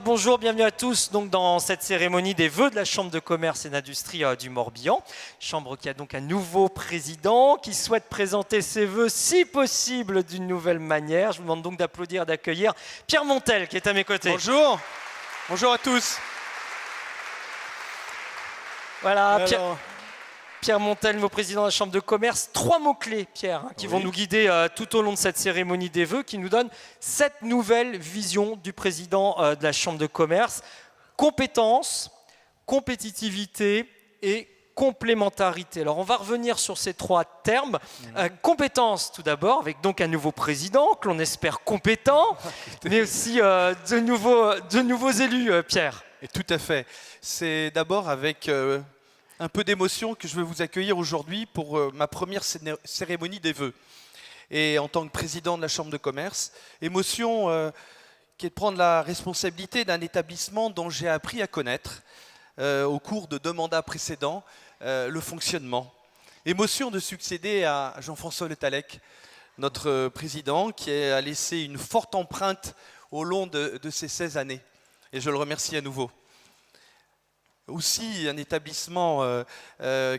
Bonjour, bienvenue à tous donc dans cette cérémonie des vœux de la Chambre de commerce et d'industrie du Morbihan. Chambre qui a donc un nouveau président qui souhaite présenter ses vœux, si possible, d'une nouvelle manière. Je vous demande donc d'applaudir et d'accueillir Pierre Montel qui est à mes côtés. Bonjour, bonjour à tous. Voilà, Pierre Montel, nouveau président de la Chambre de commerce. 3 mots-clés, Pierre, qui vont nous guider tout au long de cette cérémonie des vœux, qui nous donnent cette nouvelle vision du président de la Chambre de commerce. Compétence, compétitivité et complémentarité. Alors on va revenir sur ces 3 termes. Compétence tout d'abord, avec donc un nouveau président, que l'on espère compétent, mais aussi de nouveaux élus, Pierre. Et tout à fait. C'est d'abord avec un peu d'émotion que je veux vous accueillir aujourd'hui pour ma première cérémonie des vœux. Et en tant que président de la Chambre de commerce, émotion qui est de prendre la responsabilité d'un établissement dont j'ai appris à connaître au cours de 2 mandats précédents le fonctionnement. Émotion de succéder à Jean-François Le Tallec, notre président, qui a laissé une forte empreinte au long de ces 16 années. Et je le remercie à nouveau. Aussi un établissement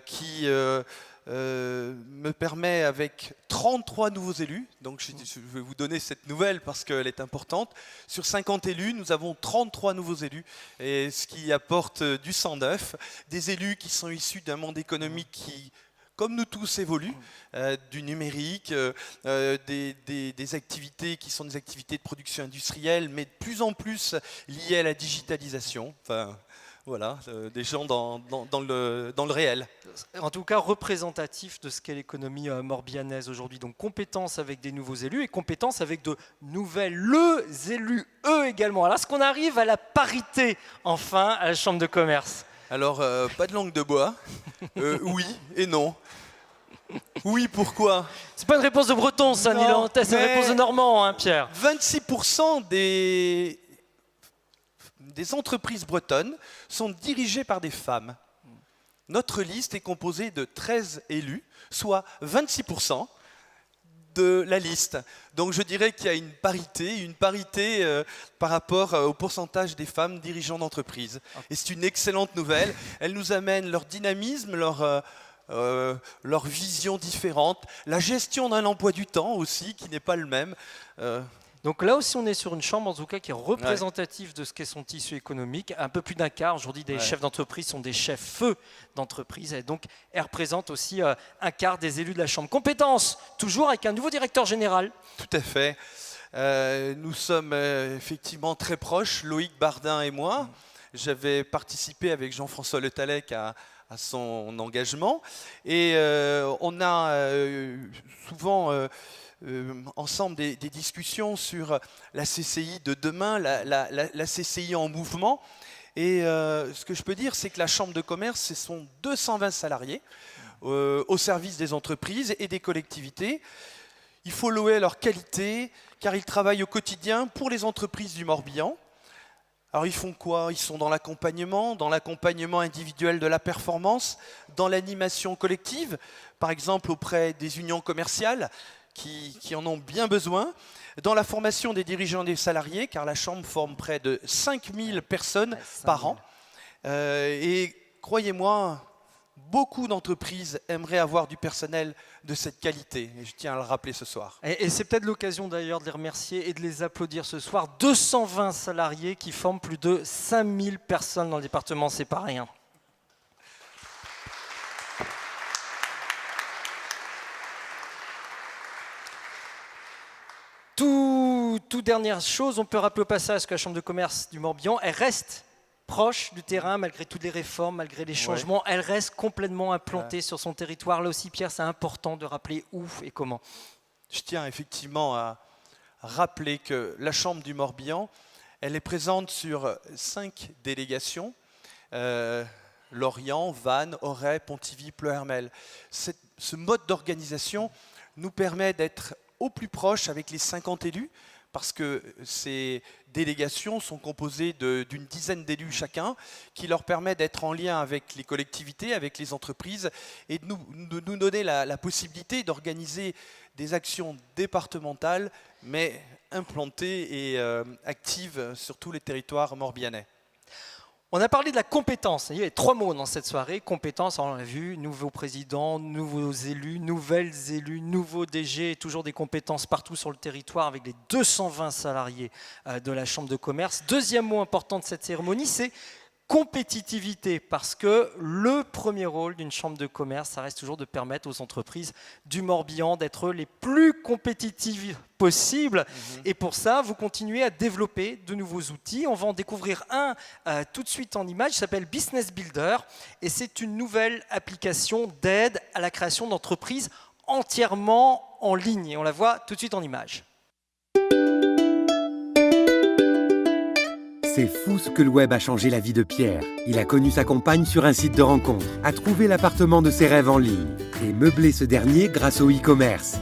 qui me permet, avec 33 nouveaux élus, donc je vais vous donner cette nouvelle parce qu'elle est importante, sur 50 élus, nous avons 33 nouveaux élus, et ce qui apporte du sang neuf, des élus qui sont issus d'un monde économique qui, comme nous tous, évolue, du numérique, des activités qui sont des activités de production industrielle, mais de plus en plus liées à la digitalisation. Enfin, voilà, des gens dans le réel. En tout cas, représentatif de ce qu'est l'économie morbihanaise aujourd'hui. Donc compétence avec des nouveaux élus et compétence avec de nouvelles élus, eux également. Alors, est-ce qu'on arrive à la parité, enfin, à la Chambre de commerce? Alors, pas de langue de bois. Oui et non. Oui, pourquoi? C'est pas une réponse de breton, ça, non, c'est une réponse de normand, hein, Pierre. 26% des entreprises bretonnes sont dirigées par des femmes. Notre liste est composée de 13 élus, soit 26% de la liste. Donc je dirais qu'il y a une parité par rapport au pourcentage des femmes dirigeants d'entreprise. Et c'est une excellente nouvelle. Elle nous amène leur dynamisme, leur vision différente, la gestion d'un emploi du temps aussi, qui n'est pas le même. Donc là aussi, on est sur une chambre, en tout cas, qui est représentative de ce qu'est son tissu économique. Un peu plus d'un quart, aujourd'hui, des chefs d'entreprise sont des chefs-feux d'entreprise. Et donc, elle représente aussi un quart des élus de la chambre. Compétence, toujours avec un nouveau directeur général. Tout à fait. Nous sommes effectivement très proches, Loïc Bardin et moi. J'avais participé avec Jean-François Le Tallec à son engagement. Et on a souvent ensemble des discussions sur la CCI de demain, la CCI en mouvement. Et ce que je peux dire, c'est que la Chambre de commerce, ce sont 220 salariés au service des entreprises et des collectivités. Il faut louer leur qualité, car ils travaillent au quotidien pour les entreprises du Morbihan. Alors ils font quoi? Ils sont dans l'accompagnement individuel de la performance, dans l'animation collective, par exemple auprès des unions commerciales qui en ont bien besoin, dans la formation des dirigeants et des salariés, car la Chambre forme près de 5000 personnes par an. Et croyez-moi, beaucoup d'entreprises aimeraient avoir du personnel de cette qualité, et je tiens à le rappeler ce soir. Et c'est peut-être l'occasion d'ailleurs de les remercier et de les applaudir ce soir. 220 salariés qui forment plus de 5000 personnes dans le département, c'est pas rien. Toute dernière chose, on peut rappeler au passage que la Chambre de commerce du Morbihan, elle reste proche du terrain, malgré toutes les réformes, malgré les changements, elle reste complètement implantée sur son territoire. Là aussi, Pierre, c'est important de rappeler où et comment. Je tiens effectivement à rappeler que la Chambre du Morbihan, elle est présente sur 5 délégations, Lorient, Vannes, Auray, Pontivy, Pleuhermel. Ce mode d'organisation nous permet d'être au plus proche avec les 50 élus, parce que ces délégations sont composées d'une dizaine d'élus chacun, qui leur permet d'être en lien avec les collectivités, avec les entreprises, et de nous donner la possibilité d'organiser des actions départementales, mais implantées et actives sur tous les territoires morbihanais. On a parlé de la compétence. Il y avait 3 mots dans cette soirée. Compétence, on l'a vu, nouveau président, nouveaux élus, nouvelles élus, nouveaux DG, toujours des compétences partout sur le territoire avec les 220 salariés de la Chambre de commerce. Deuxième mot important de cette cérémonie, c'est compétitivité, parce que le premier rôle d'une chambre de commerce, ça reste toujours de permettre aux entreprises du Morbihan d'être les plus compétitives possibles. Et pour ça, vous continuez à développer de nouveaux outils. On va en découvrir un tout de suite en image, il s'appelle Business Builder, et c'est une nouvelle application d'aide à la création d'entreprises entièrement en ligne. Et on la voit tout de suite en image. C'est fou ce que le web a changé la vie de Pierre. Il a connu sa compagne sur un site de rencontre, a trouvé l'appartement de ses rêves en ligne et meublé ce dernier grâce au e-commerce.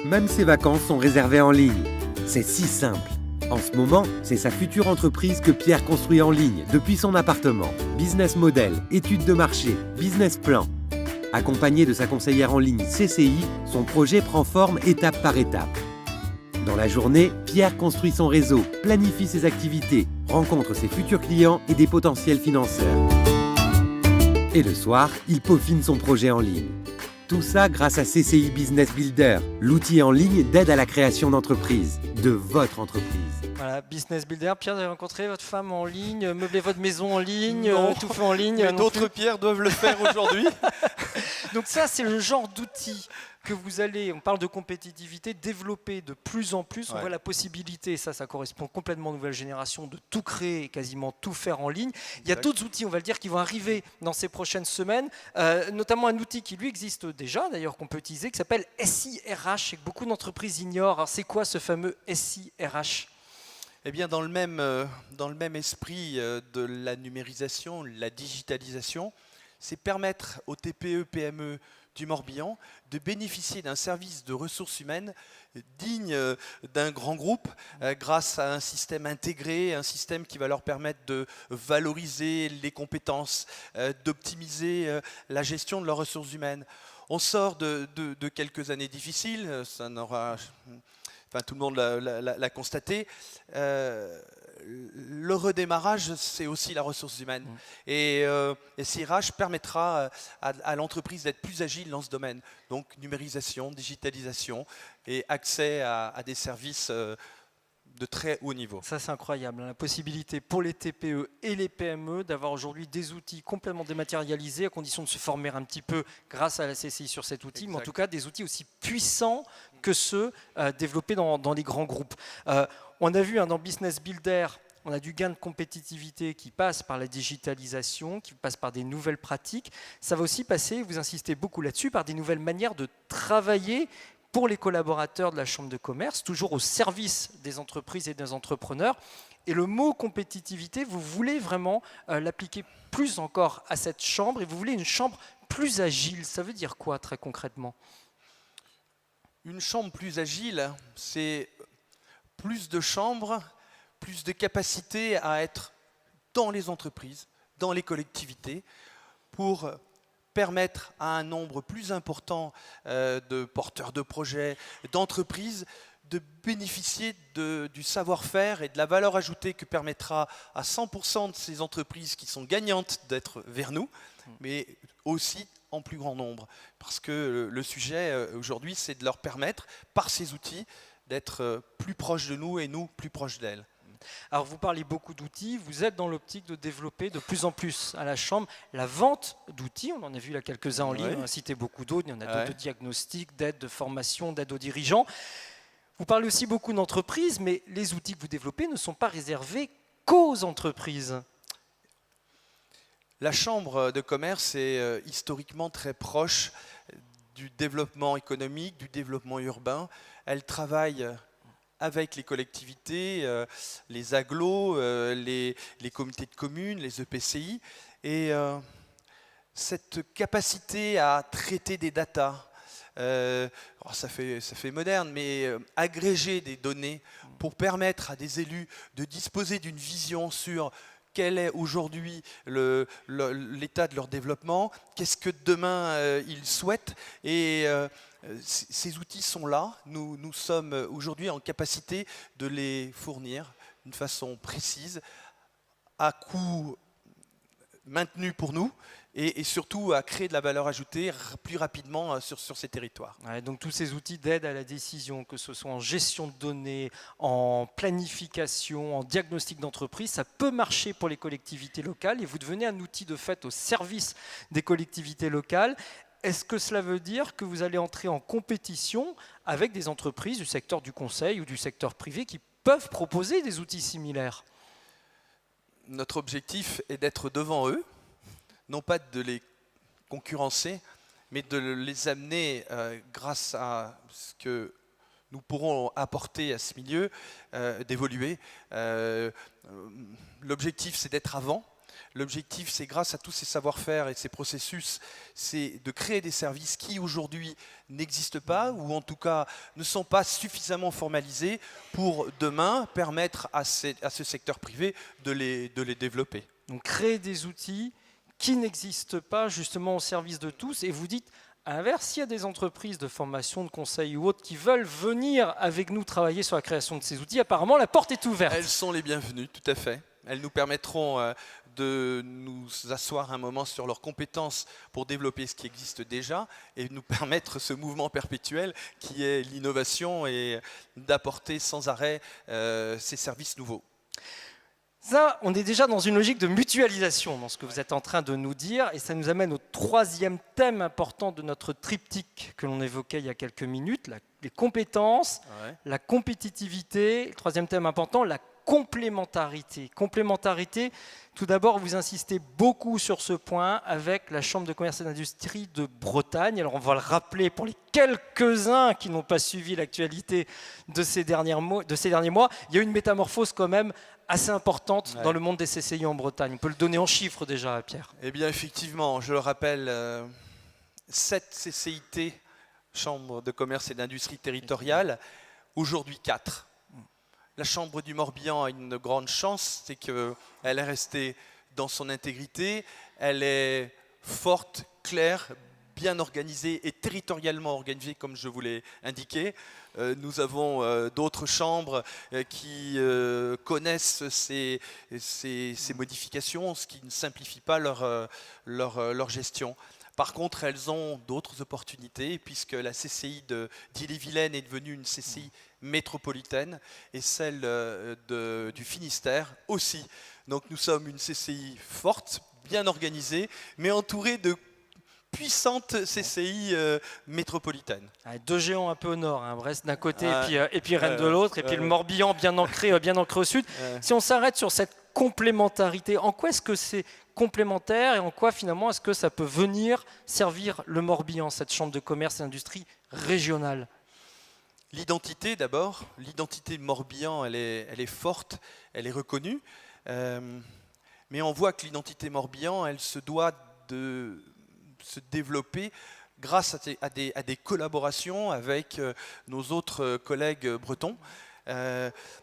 Même ses vacances sont réservées en ligne. C'est si simple. En ce moment, c'est sa future entreprise que Pierre construit en ligne depuis son appartement. Business model, études de marché, business plan. Accompagné de sa conseillère en ligne CCI, son projet prend forme étape par étape. Dans la journée, Pierre construit son réseau, planifie ses activités, rencontre ses futurs clients et des potentiels financeurs. Et le soir, il peaufine son projet en ligne. Tout ça grâce à CCI Business Builder, l'outil en ligne d'aide à la création d'entreprise, de votre entreprise. Voilà, Business Builder. Pierre, vous avez rencontré votre femme en ligne, meubler votre maison en ligne, Non, tout fait en ligne. mais d'autres Pierre doivent le faire aujourd'hui. Donc ça, c'est le genre d'outil que vous allez, on parle de compétitivité, développer de plus en plus. On voit la possibilité, ça correspond complètement aux nouvelles générations, de tout créer et quasiment tout faire en ligne. Il y a d'autres outils, on va le dire, qui vont arriver dans ces prochaines semaines, notamment un outil qui lui existe déjà, d'ailleurs, qu'on peut utiliser, qui s'appelle SIRH et que beaucoup d'entreprises ignorent. Alors c'est quoi ce fameux SIRH ? Eh bien, dans le même esprit de la numérisation, la digitalisation, c'est permettre aux TPE, PME du Morbihan de bénéficier d'un service de ressources humaines digne d'un grand groupe grâce à un système intégré, un système qui va leur permettre de valoriser les compétences, d'optimiser la gestion de leurs ressources humaines. On sort de quelques années difficiles, ça n'aura... Enfin, tout le monde l'a constaté. Le redémarrage, c'est aussi la ressource humaine. Et SIRH permettra à l'entreprise d'être plus agile dans ce domaine. Donc, numérisation, digitalisation et accès à des services de très haut niveau. Ça, c'est incroyable, la possibilité pour les TPE et les PME d'avoir aujourd'hui des outils complètement dématérialisés à condition de se former un petit peu grâce à la CCI sur cet outil, mais en tout cas des outils aussi puissants que ceux développés dans les grands groupes. On a vu dans Business Builder, on a du gain de compétitivité qui passe par la digitalisation, qui passe par des nouvelles pratiques. Ça va aussi passer, vous insistez beaucoup là-dessus, par des nouvelles manières de travailler pour les collaborateurs de la Chambre de commerce, toujours au service des entreprises et des entrepreneurs. Et le mot compétitivité, vous voulez vraiment l'appliquer plus encore à cette chambre et vous voulez une chambre plus agile. Ça veut dire quoi très concrètement ? Une chambre plus agile, c'est plus de chambres, plus de capacité à être dans les entreprises, dans les collectivités, pour permettre à un nombre plus important de porteurs de projets, d'entreprises, de bénéficier du savoir-faire et de la valeur ajoutée que permettra à 100% de ces entreprises qui sont gagnantes d'être vers nous, mais aussi en plus grand nombre. Parce que le sujet aujourd'hui, c'est de leur permettre, par ces outils, d'être plus proches de nous et nous plus proches d'elles. Alors vous parlez beaucoup d'outils, vous êtes dans l'optique de développer de plus en plus à la Chambre la vente d'outils, on en a vu là quelques-uns en ligne, on a cité beaucoup d'autres, il y en a d'autres de diagnostic, d'aide, de formation, d'aide aux dirigeants. Vous parlez aussi beaucoup d'entreprises, mais les outils que vous développez ne sont pas réservés qu'aux entreprises. La Chambre de commerce est historiquement très proche du développement économique, du développement urbain. Elle travaille avec les collectivités, les agglos, les comités de communes, les EPCI. Et cette capacité à traiter des datas, ça fait moderne, mais agréger des données pour permettre à des élus de disposer d'une vision sur quel est aujourd'hui l'état de leur développement, qu'est-ce que demain ils souhaitent. Et ces outils sont là. Nous sommes aujourd'hui en capacité de les fournir d'une façon précise, à coût maintenu pour nous, et surtout à créer de la valeur ajoutée plus rapidement sur ces territoires. Ouais, donc tous ces outils d'aide à la décision, que ce soit en gestion de données, en planification, en diagnostic d'entreprise, ça peut marcher pour les collectivités locales et vous devenez un outil de fait au service des collectivités locales. Est-ce que cela veut dire que vous allez entrer en compétition avec des entreprises du secteur du conseil ou du secteur privé qui peuvent proposer des outils similaires ? Notre objectif est d'être devant eux, non pas de les concurrencer, mais de les amener, grâce à ce que nous pourrons apporter à ce milieu, d'évoluer. L'objectif, c'est d'être avant. L'objectif, c'est grâce à tous ces savoir-faire et ces processus, c'est de créer des services qui aujourd'hui n'existent pas ou en tout cas ne sont pas suffisamment formalisés pour demain permettre à ce secteur privé de les développer. Donc créer des outils qui n'existent pas justement au service de tous, et vous dites à l'inverse, s'il y a des entreprises de formation, de conseil ou autres qui veulent venir avec nous travailler sur la création de ces outils, apparemment la porte est ouverte. Elles sont les bienvenues, tout à fait. Elles nous permettront de nous asseoir un moment sur leurs compétences pour développer ce qui existe déjà et nous permettre ce mouvement perpétuel qui est l'innovation et d'apporter sans arrêt ces services nouveaux. Ça, on est déjà dans une logique de mutualisation dans ce que vous êtes en train de nous dire, et ça nous amène au troisième thème important de notre triptyque que l'on évoquait il y a quelques minutes, les compétences, la compétitivité, le troisième thème important, la complémentarité. Complémentarité, tout d'abord, vous insistez beaucoup sur ce point avec la Chambre de commerce et d'industrie de Bretagne. Alors on va le rappeler pour les quelques-uns qui n'ont pas suivi l'actualité de ces derniers mois. Il y a une métamorphose quand même assez importante dans le monde des CCI en Bretagne. On peut le donner en chiffres déjà, Pierre. Eh bien, effectivement, je le rappelle, 7 CCIT, Chambre de commerce et d'industrie territoriale, aujourd'hui 4. La Chambre du Morbihan a une grande chance, c'est qu'elle est restée dans son intégrité, elle est forte, claire, bien organisée et territorialement organisée, comme je vous l'ai indiqué. Nous avons d'autres chambres qui connaissent ces modifications, ce qui ne simplifie pas leur gestion. Par contre, elles ont d'autres opportunités, puisque la CCI d'Ille-et-Vilaine est devenue une CCI métropolitaine, et celle du Finistère aussi. Donc nous sommes une CCI forte, bien organisée, mais entourée de puissantes CCI métropolitaines. Deux géants un peu au nord, hein, Brest d'un côté et puis Rennes de l'autre, et puis le Morbihan bien ancré au sud. Si on s'arrête sur cette complémentarité, en quoi est-ce que c'est complémentaire et en quoi finalement est-ce que ça peut venir servir le Morbihan, cette chambre de commerce et d'industrie régionale? L'identité d'abord, l'identité Morbihan, elle est forte, elle est reconnue, mais on voit que l'identité Morbihan, elle se doit de se développer grâce à des collaborations avec nos autres collègues bretons.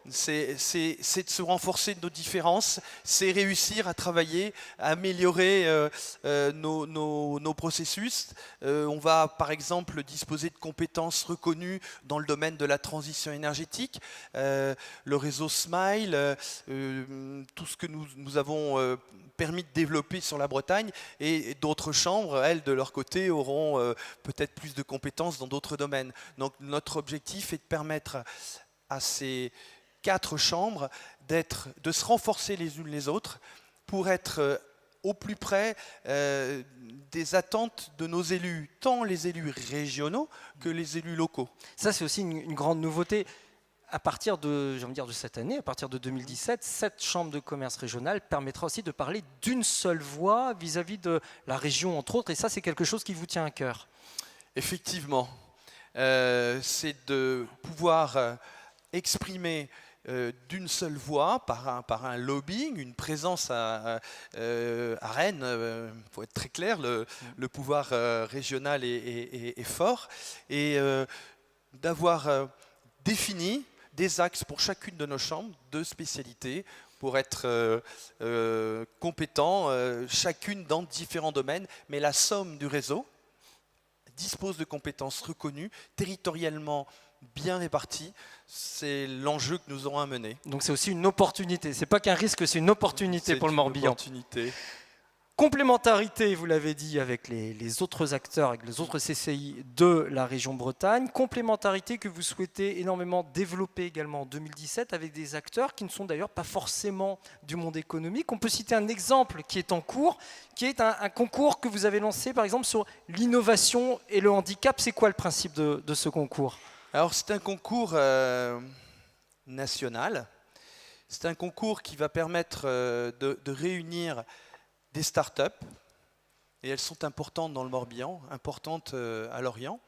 C'est de se renforcer de nos différences, c'est réussir à travailler, à améliorer nos processus. On va par exemple disposer de compétences reconnues dans le domaine de la transition énergétique, le réseau Smile, tout ce que nous avons permis de développer sur la Bretagne, et d'autres chambres, elles, de leur côté, auront peut-être plus de compétences dans d'autres domaines. Donc notre objectif est de permettre à ces 4 chambres de se renforcer les unes les autres pour être au plus près des attentes de nos élus, tant les élus régionaux que les élus locaux. Ça, c'est aussi une grande nouveauté. À partir de cette année, à partir de 2017, cette chambre de commerce régionale permettra aussi de parler d'une seule voix vis-à-vis de la région, entre autres, et ça, c'est quelque chose qui vous tient à cœur. Effectivement, c'est de pouvoir exprimer d'une seule voix, par un lobbying, une présence à Rennes. Il faut être très clair, le pouvoir régional est fort. Et d'avoir défini des axes pour chacune de nos chambres, de spécialités, pour être compétents, chacune dans différents domaines, mais la somme du réseau dispose de compétences reconnues, territorialement bien réparties. C'est l'enjeu que nous aurons à mener. Donc c'est aussi une opportunité. C'est pas qu'un risque, c'est une opportunité pour le Morbihan. Opportunité. Complémentarité, vous l'avez dit, avec les autres acteurs, avec les autres CCI de la région Bretagne. Complémentarité que vous souhaitez énormément développer également en 2017 avec des acteurs qui ne sont d'ailleurs pas forcément du monde économique. On peut citer un exemple qui est en cours, qui est un concours que vous avez lancé par exemple sur l'innovation et le handicap. C'est quoi le principe de ce concours ? Alors c'est un concours national. C'est un concours qui va permettre de réunir des startups, et elles sont importantes dans le Morbihan, importantes à Lorient,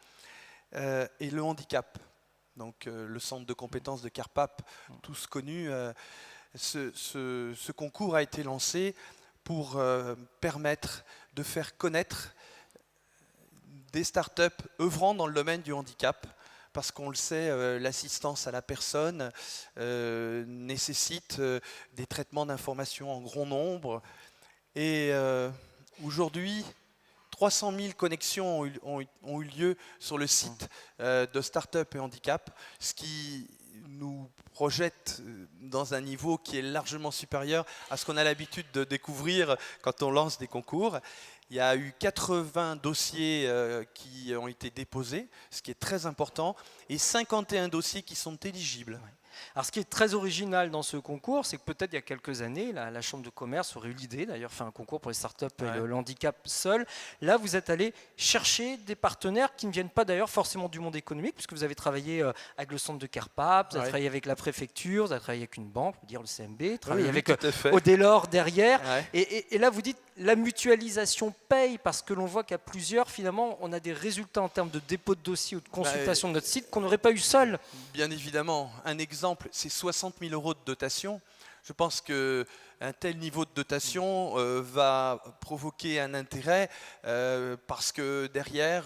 et le handicap. Donc le centre de compétences de Carpap, tous connus. Ce concours a été lancé pour permettre de faire connaître des startups œuvrant dans le domaine du handicap. Parce qu'on le sait, l'assistance à la personne nécessite des traitements d'informations en grand nombre. Et aujourd'hui, 300 000 connexions ont eu lieu sur le site de Start-up et Handicap, ce qui nous projette dans un niveau qui est largement supérieur à ce qu'on a l'habitude de découvrir quand on lance des concours. Il y a eu 80 dossiers qui ont été déposés, ce qui est très important, et 51 dossiers qui sont éligibles. Alors, ce qui est très original dans ce concours, c'est que peut-être il y a quelques années, la Chambre de commerce aurait eu l'idée, d'ailleurs, faire un concours pour les startups et le handicap seul. Là, vous êtes allé chercher des partenaires qui ne viennent pas d'ailleurs forcément du monde économique, puisque vous avez travaillé avec le centre de Carpap, vous avez travaillé avec la préfecture, vous avez travaillé avec une banque, on peut dire le CMB, travaillé avec Audelor derrière. Et là, vous dites la mutualisation paye, parce que l'on voit qu'à plusieurs, finalement, on a des résultats en termes de dépôt de dossier ou de consultation de notre site qu'on n'aurait pas eu seul. Bien évidemment. Un exemple, c'est 60 000 € de dotation. Je pense qu'un tel niveau de dotation va provoquer un intérêt parce que derrière,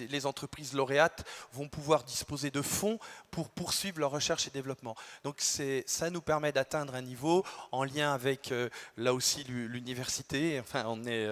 les entreprises lauréates vont pouvoir disposer de fonds pour poursuivre leur recherche et développement. Donc ça nous permet d'atteindre un niveau en lien avec, là aussi, l'université. Enfin, on est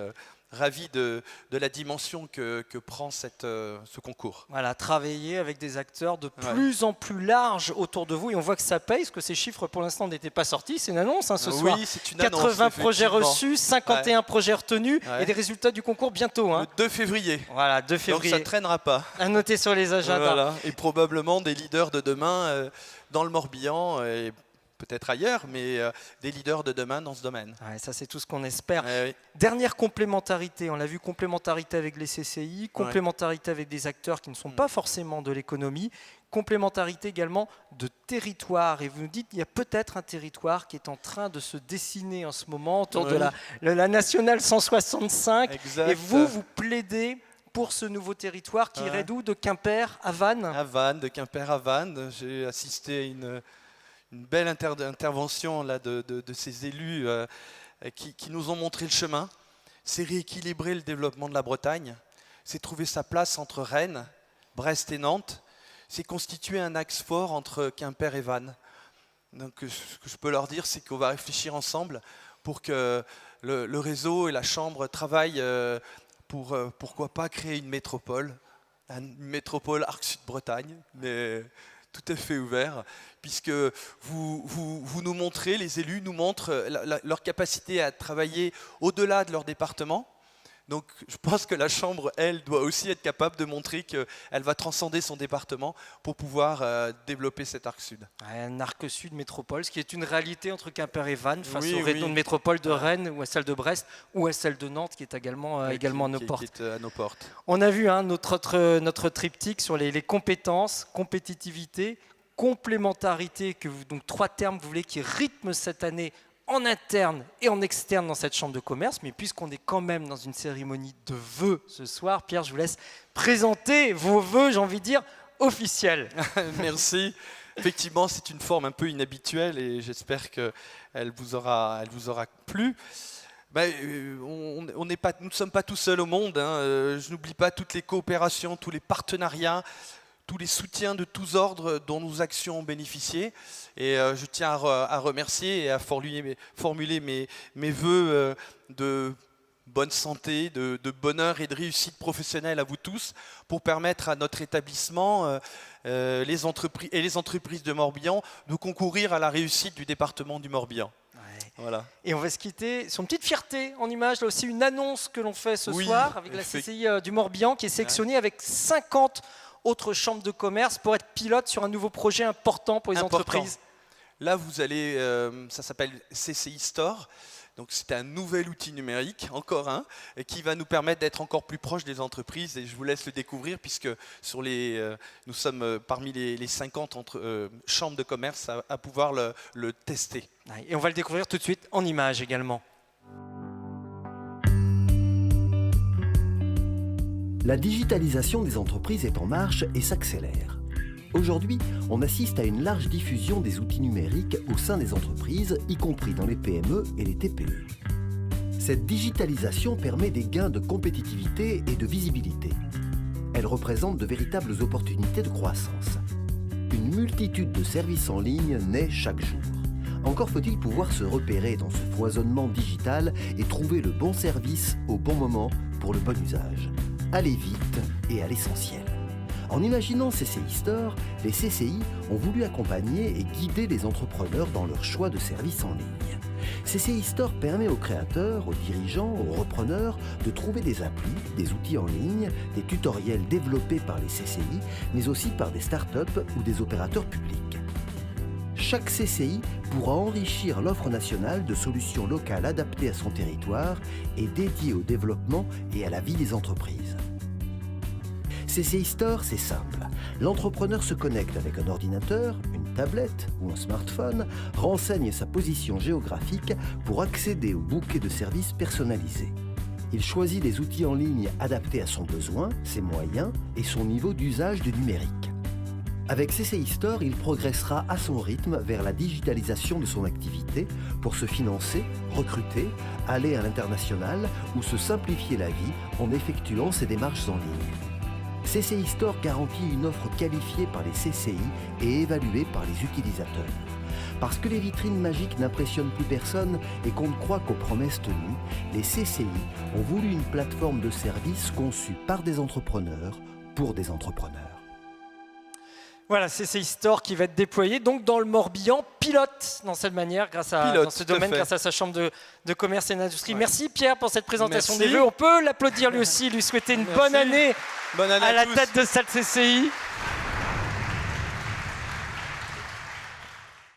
ravi de la dimension que prend ce concours. Voilà, travailler avec des acteurs de plus en plus larges autour de vous, et on voit que ça paye, parce que ces chiffres pour l'instant n'étaient pas sortis. C'est une annonce ce soir. Oui, c'est une 80 annonce, projets reçus, 51 projets retenus, et des résultats du concours bientôt. Le 2 février. Voilà, 2 février. Donc ça ne traînera pas. À noter sur les agendas. Voilà. Et probablement des leaders de demain dans le Morbihan, et peut-être ailleurs, mais des leaders de demain dans ce domaine. Ça, c'est tout ce qu'on espère. Oui. Dernière complémentarité, on l'a vu, complémentarité avec les CCI, complémentarité avec des acteurs qui ne sont pas forcément de l'économie, complémentarité également de territoire. Et vous nous dites qu'il y a peut-être un territoire qui est en train de se dessiner en ce moment autour de la nationale 165. Exact. Et vous plaidez pour ce nouveau territoire qui irait d'où ? De Quimper à Vannes ? À Vannes, de Quimper à Vannes. J'ai assisté à une belle intervention là, de ces élus qui nous ont montré le chemin. C'est rééquilibrer le développement de la Bretagne, c'est trouver sa place entre Rennes, Brest et Nantes, c'est constituer un axe fort entre Quimper et Vannes. Donc ce que je peux leur dire, c'est qu'on va réfléchir ensemble pour que le réseau et la Chambre travaillent pour, pourquoi pas, créer une métropole Arc-Sud-Bretagne, mais tout à fait ouvert, puisque vous nous montrez, les élus nous montrent leur capacité à travailler au-delà de leur département. Donc je pense que la Chambre, elle, doit aussi être capable de montrer qu'elle va transcender son département pour pouvoir développer cet arc sud. Un arc sud métropole, ce qui est une réalité entre Quimper et Vannes face aux régions de métropole de Rennes ou à celle de Brest ou à celle de Nantes qui est également à nos portes. Qui est à nos portes. On a vu notre triptyque sur les compétences, compétitivité, complémentarité, donc 3 termes que vous voulez qui rythment cette année en interne et en externe dans cette chambre de commerce. Mais puisqu'on est quand même dans une cérémonie de vœux ce soir, Pierre, je vous laisse présenter vos vœux, j'ai envie de dire, officiels. Merci. Effectivement, c'est une forme un peu inhabituelle et j'espère qu'elle vous aura plu. Nous ne sommes pas tout seuls au monde. Je n'oublie pas toutes les coopérations, tous les partenariats, tous les soutiens de tous ordres dont nos actions ont bénéficié. Et je tiens à remercier et à formuler mes vœux de bonne santé, de bonheur et de réussite professionnelle à vous tous pour permettre à notre établissement et les entreprises de Morbihan de concourir à la réussite du département du Morbihan. Ouais. Voilà. Et on va se quitter sur une petite fierté en image, là aussi une annonce que l'on fait ce soir avec la CCI du Morbihan qui est sélectionnée avec 50 autres chambres de commerce pour être pilote sur un nouveau projet important pour les entreprises. Là, vous allez, ça s'appelle CCI Store. Donc c'est un nouvel outil numérique, encore un, qui va nous permettre d'être encore plus proche des entreprises. Et je vous laisse le découvrir puisque nous sommes parmi les 50 chambres de commerce à pouvoir le tester. Et on va le découvrir tout de suite en images également. La digitalisation des entreprises est en marche et s'accélère. Aujourd'hui, on assiste à une large diffusion des outils numériques au sein des entreprises, y compris dans les PME et les TPE. Cette digitalisation permet des gains de compétitivité et de visibilité. Elle représente de véritables opportunités de croissance. Une multitude de services en ligne naît chaque jour. Encore faut-il pouvoir se repérer dans ce foisonnement digital et trouver le bon service au bon moment pour le bon usage. Aller vite et à l'essentiel. En imaginant CCI Store, les CCI ont voulu accompagner et guider les entrepreneurs dans leur choix de services en ligne. CCI Store permet aux créateurs, aux dirigeants, aux repreneurs de trouver des applis, des outils en ligne, des tutoriels développés par les CCI, mais aussi par des startups ou des opérateurs publics. Chaque CCI pourra enrichir l'offre nationale de solutions locales adaptées à son territoire et dédiées au développement et à la vie des entreprises. CCI Store, c'est simple. L'entrepreneur se connecte avec un ordinateur, une tablette ou un smartphone, renseigne sa position géographique pour accéder au bouquet de services personnalisés. Il choisit les outils en ligne adaptés à son besoin, ses moyens et son niveau d'usage du numérique. Avec CCI Store, il progressera à son rythme vers la digitalisation de son activité pour se financer, recruter, aller à l'international ou se simplifier la vie en effectuant ses démarches en ligne. CCI Store garantit une offre qualifiée par les CCI et évaluée par les utilisateurs. Parce que les vitrines magiques n'impressionnent plus personne et qu'on ne croit qu'aux promesses tenues, les CCI ont voulu une plateforme de services conçue par des entrepreneurs pour des entrepreneurs. Voilà, CCI Store qui va être déployé donc dans le Morbihan, pilote dans cette manière, dans ce domaine, grâce à sa chambre de commerce et d'industrie. Ouais. Merci Pierre pour cette présentation des vœux. On peut l'applaudir lui aussi, lui souhaiter une bonne année à la tête de cette CCI.